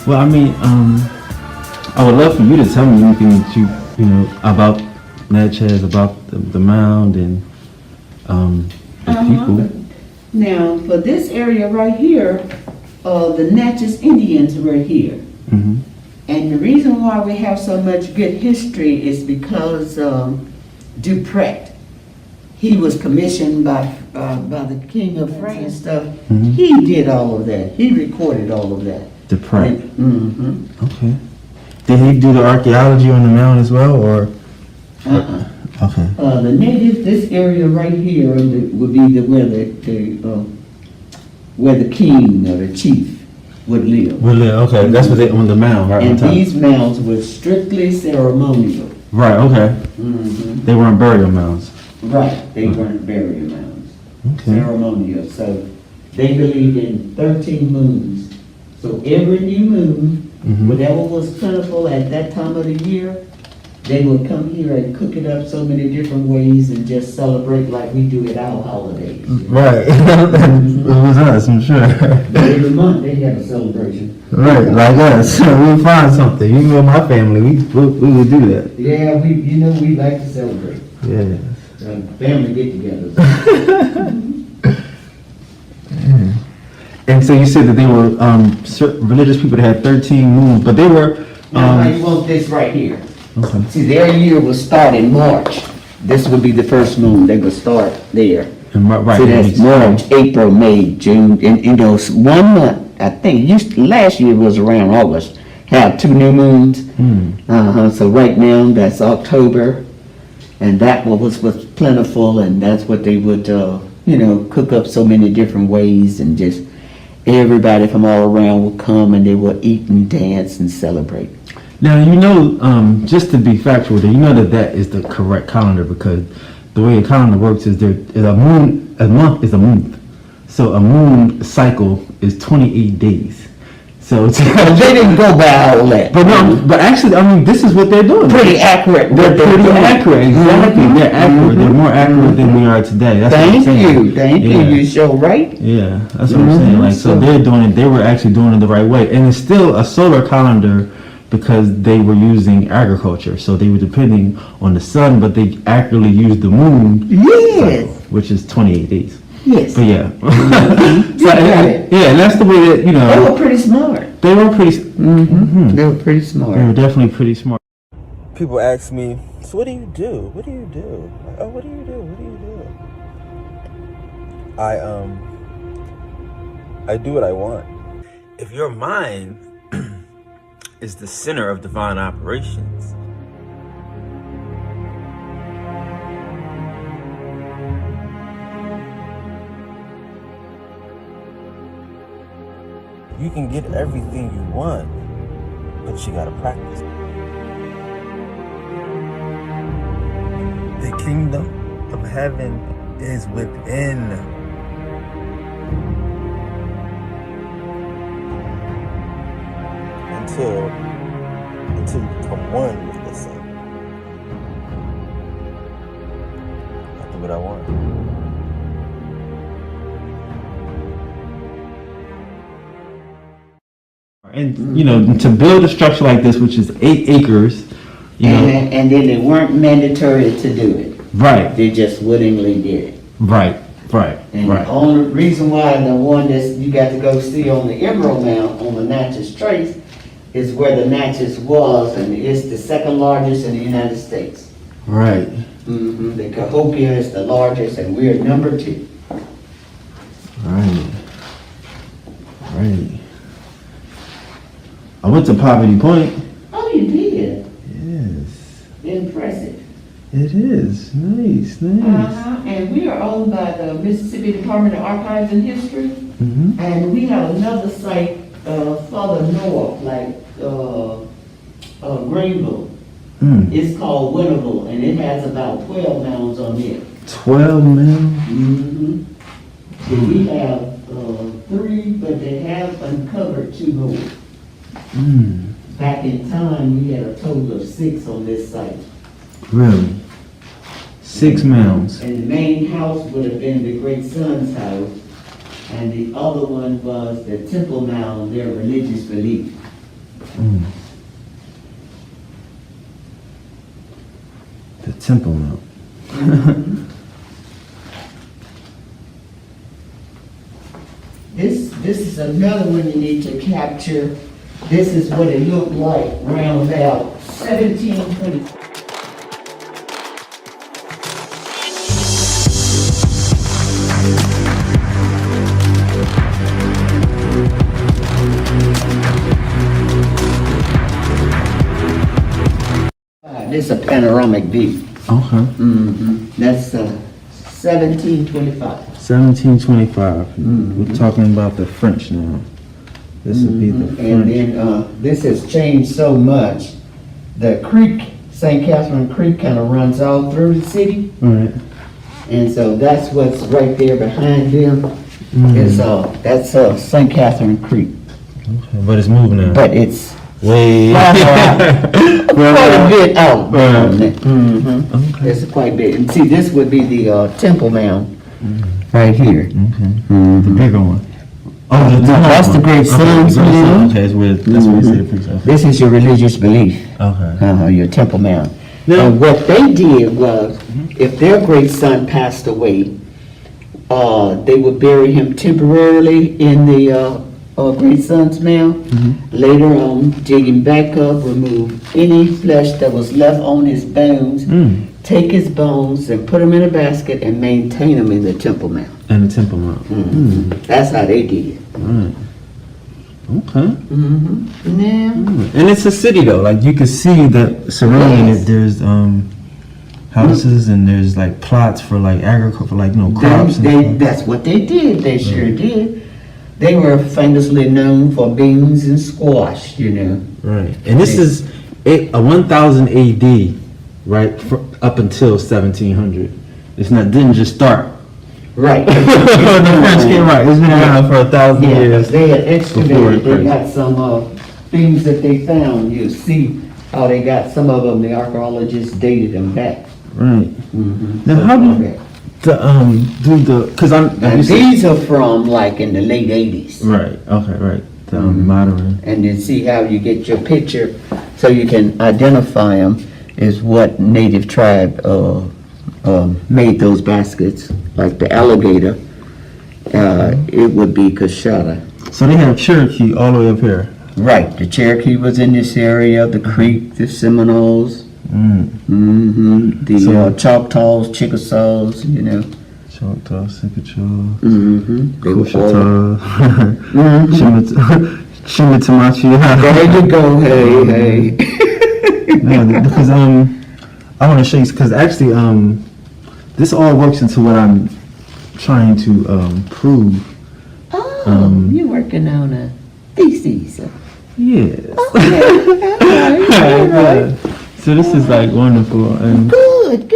Well, I mean, I would love for you to tell me anything that you know, about Natchez, about the mound and the people. Now, for this area right here, the Natchez Indians were here. Mm-hmm. And the reason why we have so much good history is because Duprat, he was commissioned by the King of France and stuff. Mhm. He did all of that. He recorded all of that. The prep. Mm-hmm. Okay. Did he do the archaeology on the mound as well, or? Uh-uh. Okay. The native, this area right here would be where the king or the chief would live. Well, okay, that's what they on the mound, right? And on top. these mounds were strictly ceremonial. Right. Okay. Mm-hmm. They weren't burial mounds. Right, they weren't burial mounds. Okay. Ceremonial. So they believed in 13 moons. So every new moon, Mhm. whatever was plentiful at that time of the year, they would come here and cook it up so many different ways and just celebrate like we do at our holidays. Right. It was us, I'm sure. But every month they had a celebration. Right, like us. We'll find something. You know, my family, we would do that. Yeah, we like to celebrate. Yeah. Family get-togethers. And so you said that they were religious people that had 13 moons, but they were. Now you want this right here. Okay. See, their year will start in March. This would be the first moon. They would start there. And right. So that that's makes March, sense. April, May, June, and you know, 1 month. I think last year was around August. Have 2 new moons. So right now that's October, and that one was plentiful, and that's what they would cook up so many different ways, and just everybody from all around would come and they would eat and dance and celebrate. Now, you know, just to be factual, you know that is the correct calendar, because the way a calendar works is a month is a month. So a moon cycle is 28 days. So They didn't go by all that. but actually, I mean, this is what they're doing. Pretty accurate. They're pretty doing. accurate, exactly. Mhm. They're accurate. They're more accurate than we are today. That's what I'm Thank saying. you, thank you. Yeah. You show right. Yeah, that's what I'm saying. Like, so they're doing it. They were actually doing it the right way, and it's still a solar calendar because they were using agriculture. So they were depending on the sun, but they accurately used the moon, Yes. cycle, which is 28 days. Yes. But yeah, You got it. yeah, and that's the way that They were pretty smart. they were pretty. They were pretty smart. They were definitely pretty smart. People ask me, so what do you do? What do you do? Like, oh, what do you do? What do you do? I do what I want. If your mind is the center of divine operations, You can get everything you want, but you gotta practice. The kingdom of heaven is within. Until you become one with the sun. I do what I want. and you know, to build a structure like this, which is 8 acres, you know, And then they weren't mandatory to do it. right, They just willingly did it. right. And the only reason why the one that you got to go see on the Emerald Mount on the Natchez Trace is where the Natchez was, and it's the second largest in the United States. Right. The Cahokia is the largest, and we're number 2. Right. I went to Poverty Point. Oh, you did? Yes. Impressive. It is. Nice. And we are owned by the Mississippi Department of Archives and History, Mm-hmm. and we have another site further north, like Greenville. It's called Winterville, and it has about 12 mounds on it. 12 mil. So we have 3, but they have uncovered 2 more. Back in time, we had a total of 6 on this site. Really? 6 mounds. And the main house would have been the Great Son's house, and the other one was the Temple Mound, their religious belief. The Temple Mount. This is another one you need to capture. This is what it looked like round about 1720. This is a panoramic view. Okay. That's 1725. 1725. We're talking about the French now. This would be the And French. then this has changed so much. The creek, St. Catherine Creek, kind of runs all through the city. Right. And so that's what's right there behind them. Is that's St. Catherine Creek. Okay. But it's moving now. But it's Way. quite a bit out. Right. Okay. It's quite a bit. And see, this would be the Temple Mound right here. The bigger one. Oh, That's the Great Sun's Mound. Okay, that's where they say the priest. Okay. This is your religious belief. Okay. Your Temple Mound. Now- And what they did was, if their great son passed away, they would bury him temporarily in the great son's mound. Later on, dig him back up, remove any flesh that was left on his bones, take his bones and put them in a basket and maintain them in the Temple Mound. And the Temple Mount. That's how they did it. Right. Okay. Now, And it's a city though. Like you can see that surrounding Yes. it. There's houses and there's like plots for like agriculture, for like crops. And stuff. that's what they did. They sure did. They were famously known for beans and squash, Right. And this is 1000 AD, right, up until 1700. It's not didn't just start. Right. The French came right. It's been around for 1,000 Yeah, years. they had Before excavated, they Christ. got some things that they found. You see how they got some of them, the archaeologists dated them back. Right. Now how because I'm And these are from like in the late 80s. right. Okay. Right. The modern. And then see how you get your picture so you can identify them is what native tribe made those baskets. Like the alligator, it would be Coshada. So they have Cherokee all the way up here. Right, the Cherokee was in this area, the Creek, the Seminoles, the Choctaws, Chickasaws, Choctaw, Sicachaw, They were all. Coushatta, Chimatamachi. There you go, hey. Yeah, because I want to show you because actually this all works into what I'm trying to prove. Oh, you're working on a thesis. Yes. Okay, all right. So this is like wonderful and. Good.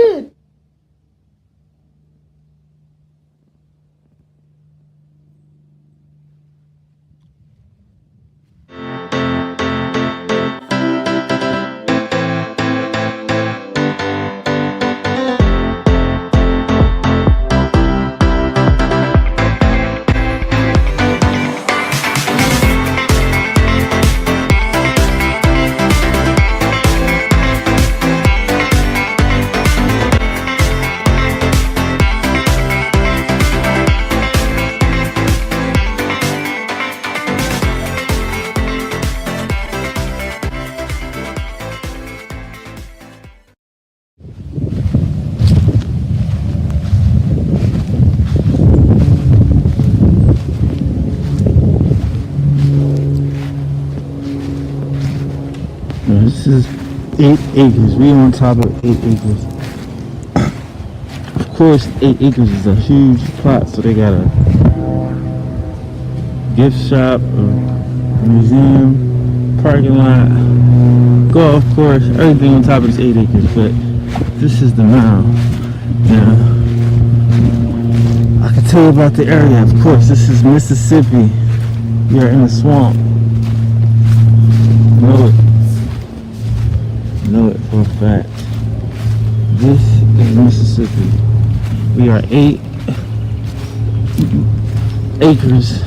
This is 8 acres. We on top of 8 acres. Of course, 8 acres is a huge plot, so they got a gift shop, a museum, parking lot, golf course, everything on top of this 8 acres. But this is the mound. Now, I can tell you about the area. Of course, this is Mississippi. We are in the swamp. Know it for a fact. This is Mississippi. We are 8 acres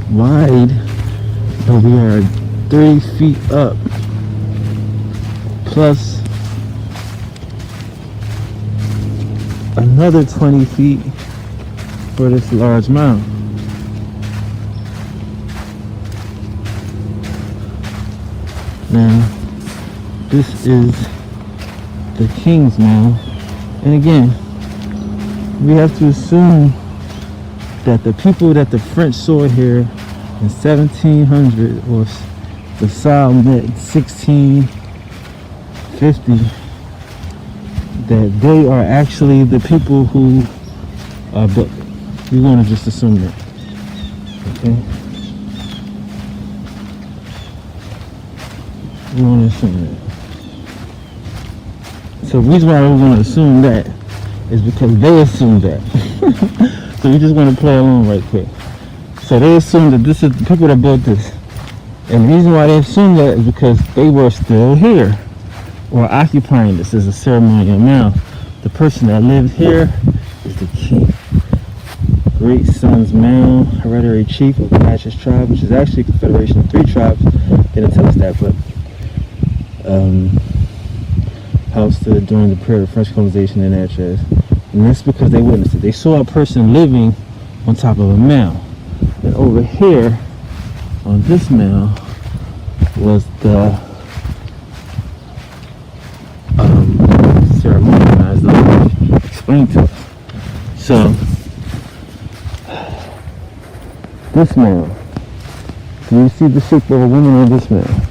wide, but we are 30 feet up, plus another 20 feet for this large mound. Now, this is the King's Mound, and again, we have to assume that the people that the French saw here in 1700 or the Salm in 1650, that they are actually the people who are built. We want to just assume that. Okay? We want to assume that. So the reason why we want to assume that is because they assume that. So we just want to play along right quick. So they assume that this is the people that built this. And the reason why they assume that is because they were still here or occupying this as a ceremonial mound. The person that lived here is the king. Great Son's Mound, hereditary chief of the Natchez tribe, which is actually a confederation of 3 tribes. They didn't tell us that, but housed during the period of French colonization in Natchez. And that's because they witnessed it. They saw a person living on top of a mound. And over here, on this mound, was the ceremonial, as the Lord explained to us. So, this mound. Do you see the shape of a woman on this mound?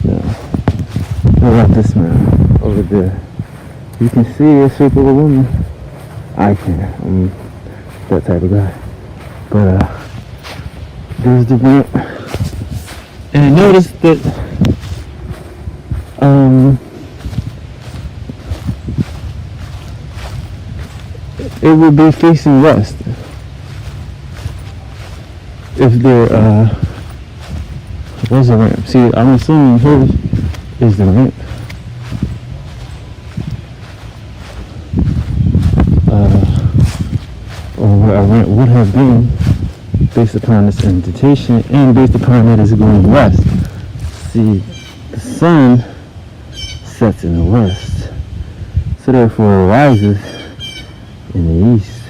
No. What about this mound over there? You can see the shape of a woman. I can. I'm that type of guy. But there's the ramp. And notice that it would be facing west. If there where's the ramp? See, I'm assuming here is the ramp. Or where a ramp would have been based upon this indentation and based upon that it's going west. See, the sun sets in the west, so therefore it rises in the east,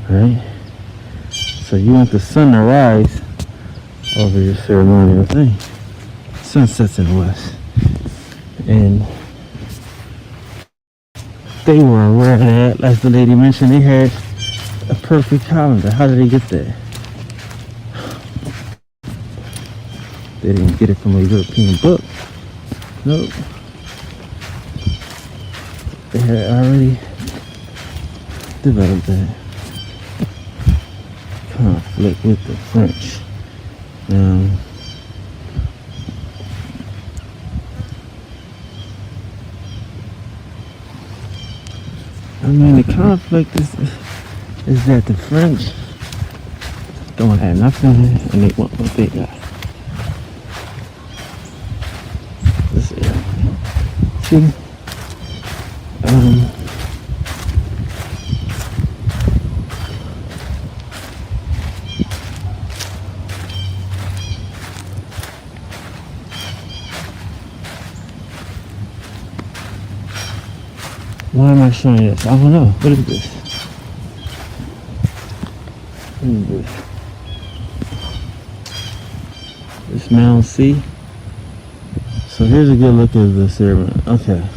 right? So you want the sun to rise over your ceremonial thing. Sun sets in the west. And they were aware of that. As the lady mentioned, they had a perfect calendar. How did they get there? They didn't get it from a European book. Nope. They had already developed that conflict with the French. I mean, the conflict is that the French don't have nothing and they want what they got. This area. See? Why am I showing you this? I don't know. What is this? What is this? This Mound C. So here's a good look at the ceremony. Okay.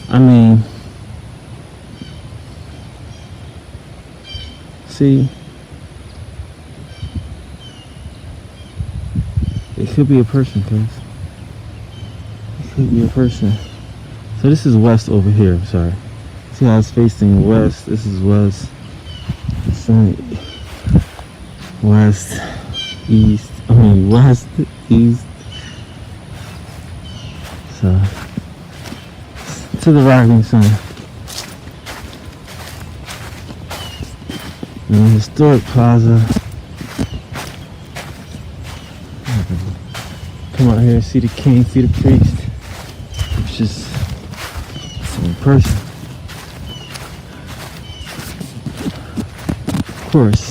I mean, see, it could be a person, cuz. It could be a person. So this is west over here, I'm sorry. See how it's facing west? This is west. West, east, west, east. So, to the rising sun. And the historic plaza. Come out here, see the king, see the priest. It's just same person. Of course.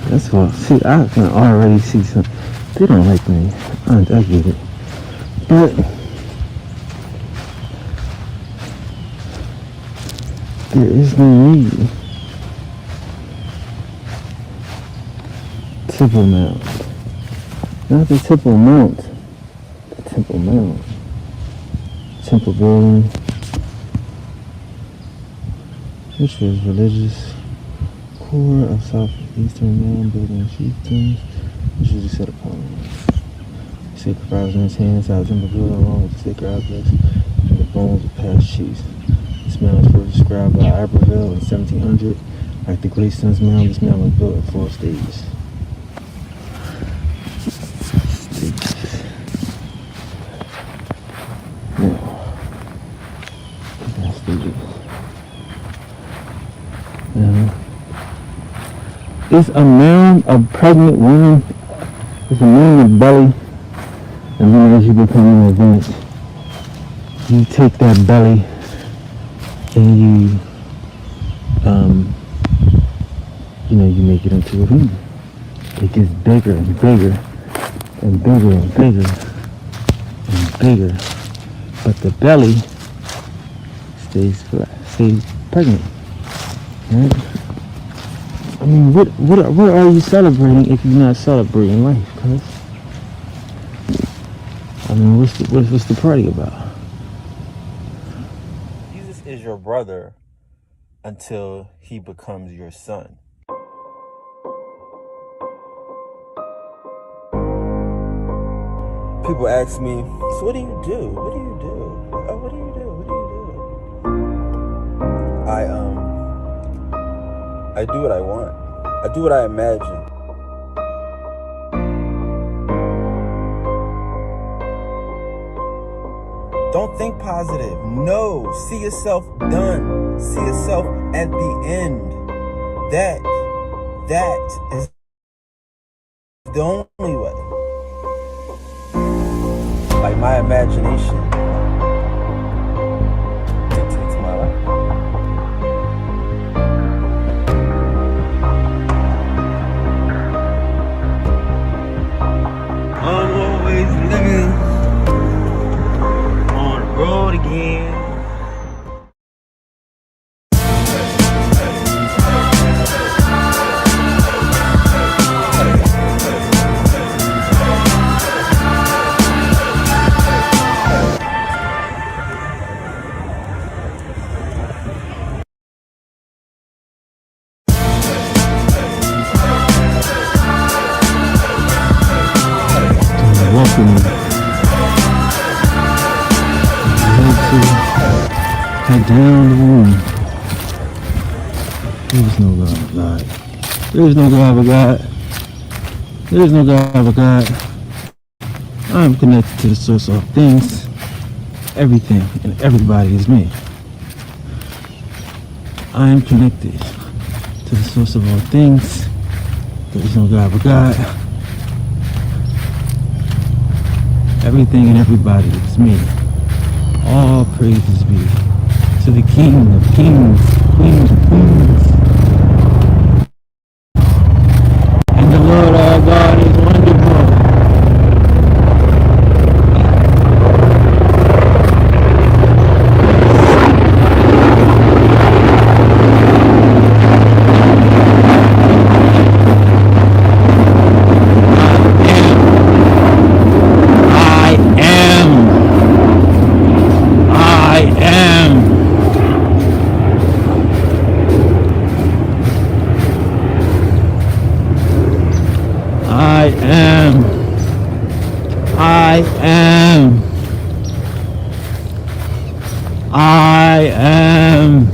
That's all. See, I can already see some. They don't like me. I get it. But there is no need. Temple Mount. Not the Temple Mount. The Temple Mount. Temple building. Which was religious core of southeastern mound building chieftains, which was set upon. Sacred fires in his hands, out of temple building along with the sacred objects and the bones of past chiefs. This mound is first described by Iberville in 1700. Like the Great Sun's Mound, this mound was built in 4 stages. It's a mound of pregnant women. It's a mound of belly. And then as you become more advanced, you take that belly and you make it into a human. It gets bigger and bigger and bigger and bigger and bigger. But the belly stays flat, stays pregnant. Right? I mean, what are you celebrating if you're not celebrating life, cuz? I mean, what's the party about? Jesus is your brother until he becomes your son. People ask me, so what do you do? What do you do? Oh, what do you do? What do you do? I do what I want. I do what I imagine. Don't think positive. No. See yourself done. See yourself at the end. That is the only way. Like my imagination dictates my life. I'm always living on the road again. Welcome. Head down the room. There is no God but God. There is no God but God. There is no God but God. I am connected to the source of things. Everything and everybody is me. I am connected to the source of all things. There is no God but God. Everything and everybody is me. All praises be to the King of Kings, Queens of Queens. And the Lord our God is wonderful. I I am. I am.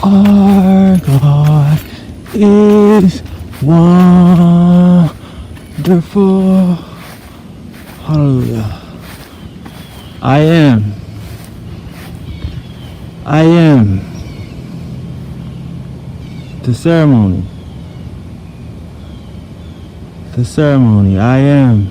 Our God is wonderful. Hallelujah. I am. I am. The ceremony. The ceremony. I am.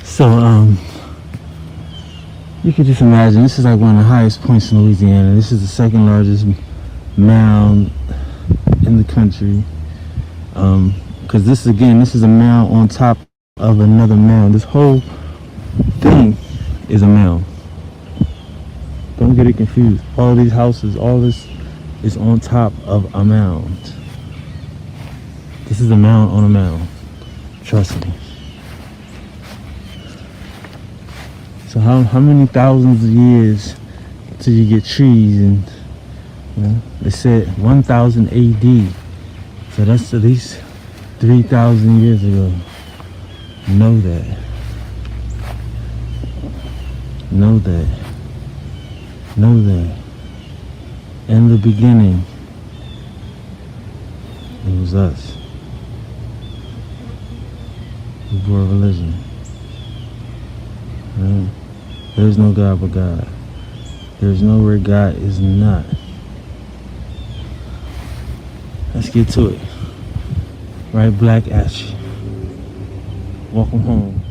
So, you could just imagine, this is like one of the highest points in Louisiana. This is the second largest mound in the country. Because this is a mound on top of another mound. This whole thing is a mound. Don't get it confused. All these houses, all this is on top of a mound. This is a mound on a mound. Trust me. So how many thousands of years till you get trees? And they said 1000 AD. So that's at least 3,000 years ago. Know that. Know that. Know that. In the beginning, it was us. We were a religion. Right? There is no God but God. There is nowhere God is not. Let's get to it. Right, Black Ash. Welcome home.